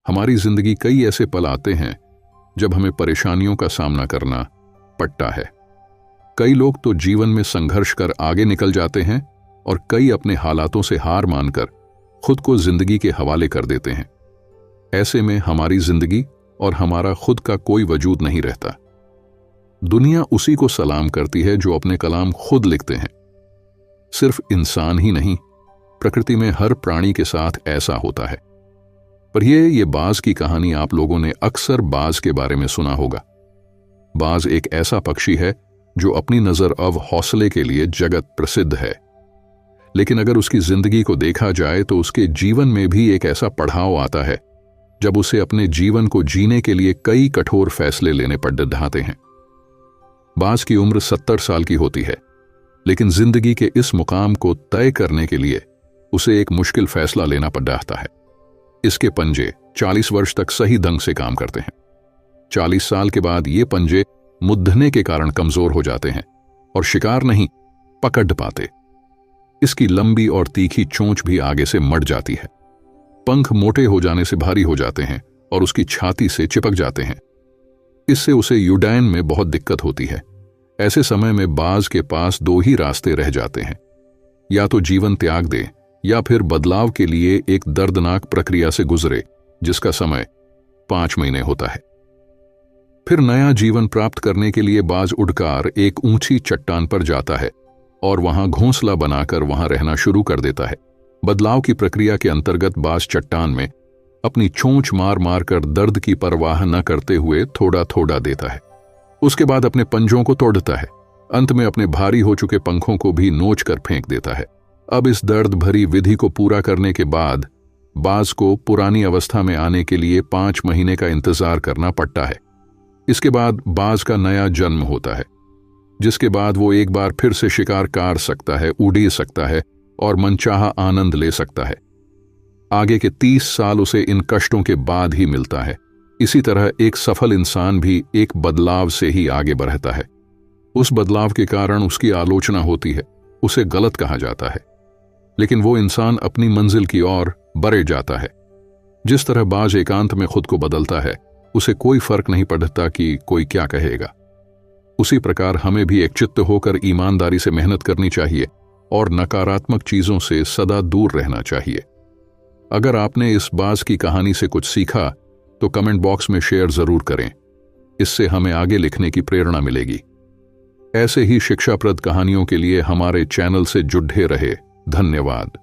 हमारी जिंदगी कई ऐसे पल आते हैं जब हमें परेशानियों का सामना करना पड़ता है। कई लोग तो जीवन में संघर्ष कर आगे निकल जाते हैं और कई अपने हालातों से हार मानकर खुद को जिंदगी के हवाले कर देते हैं। ऐसे में हमारी जिंदगी और हमारा खुद का कोई वजूद नहीं रहता। दुनिया उसी को सलाम करती है जो अपने कलाम खुद लिखते हैं। सिर्फ इंसान ही नहीं, प्रकृति में हर प्राणी के साथ ऐसा होता है। पर ये बाज की कहानी आप लोगों ने अक्सर बाज के बारे में सुना होगा। बाज एक ऐसा पक्षी है जो अपनी नजर अब हौसले के लिए जगत प्रसिद्ध है। लेकिन अगर उसकी जिंदगी को देखा जाए तो उसके जीवन में भी एक ऐसा पड़ाव आता है जब उसे अपने जीवन को जीने के लिए कई कठोर फैसले लेने पड़ जाते हैं। बाज की उम्र 70 साल की होती है, लेकिन जिंदगी के इस मुकाम को तय करने के लिए उसे एक मुश्किल फैसला लेना पड़ जाता है। इसके पंजे 40 वर्ष तक सही ढंग से काम करते हैं। 40 साल के बाद ये पंजे मुद्धने के कारण कमजोर हो जाते हैं और शिकार नहीं पकड़ पाते। इसकी लंबी और तीखी चोंच भी आगे से मड़ जाती है। पंख मोटे हो जाने से भारी हो जाते हैं और उसकी छाती से चिपक जाते हैं। इससे उसे उड़ान में बहुत दिक्कत होती है। ऐसे समय में बाज के पास 2 ही रास्ते रह जाते हैं, या तो जीवन त्याग दे या फिर बदलाव के लिए एक दर्दनाक प्रक्रिया से गुजरे जिसका समय 5 महीने होता है। फिर नया जीवन प्राप्त करने के लिए बाज उड़कर एक ऊंची चट्टान पर जाता है और वहां घोंसला बनाकर वहां रहना शुरू कर देता है। बदलाव की प्रक्रिया के अंतर्गत बाज चट्टान में अपनी चोंच मार मार कर दर्द की परवाह न करते हुए थोड़ा थोड़ा देता है। उसके बाद अपने पंजों को तोड़ता है। अंत में अपने भारी हो चुके पंखों को भी नोच कर फेंक देता है। अब इस दर्द भरी विधि को पूरा करने के बाद बाज को पुरानी अवस्था में आने के लिए 5 महीने का इंतजार करना पड़ता है। इसके बाद बाज का नया जन्म होता है, जिसके बाद वो एक बार फिर से शिकार कर सकता है, उड़ सकता है और मनचाहा आनंद ले सकता है। आगे के 30 साल उसे इन कष्टों के बाद ही मिलता है। इसी तरह एक सफल इंसान भी एक बदलाव से ही आगे बढ़ता है। उस बदलाव के कारण उसकी आलोचना होती है, उसे गलत कहा जाता है, लेकिन वो इंसान अपनी मंजिल की ओर बढ़ जाता है। जिस तरह बाज एकांत में खुद को बदलता है, उसे कोई फर्क नहीं पड़ता कि कोई क्या कहेगा। उसी प्रकार हमें भी एकचित्त होकर ईमानदारी से मेहनत करनी चाहिए और नकारात्मक चीजों से सदा दूर रहना चाहिए। अगर आपने इस बाज की कहानी से कुछ सीखा तो कमेंट बॉक्स में शेयर जरूर करें। इससे हमें आगे लिखने की प्रेरणा मिलेगी। ऐसे ही शिक्षाप्रद कहानियों के लिए हमारे चैनल से जुड़े रहे। धन्यवाद।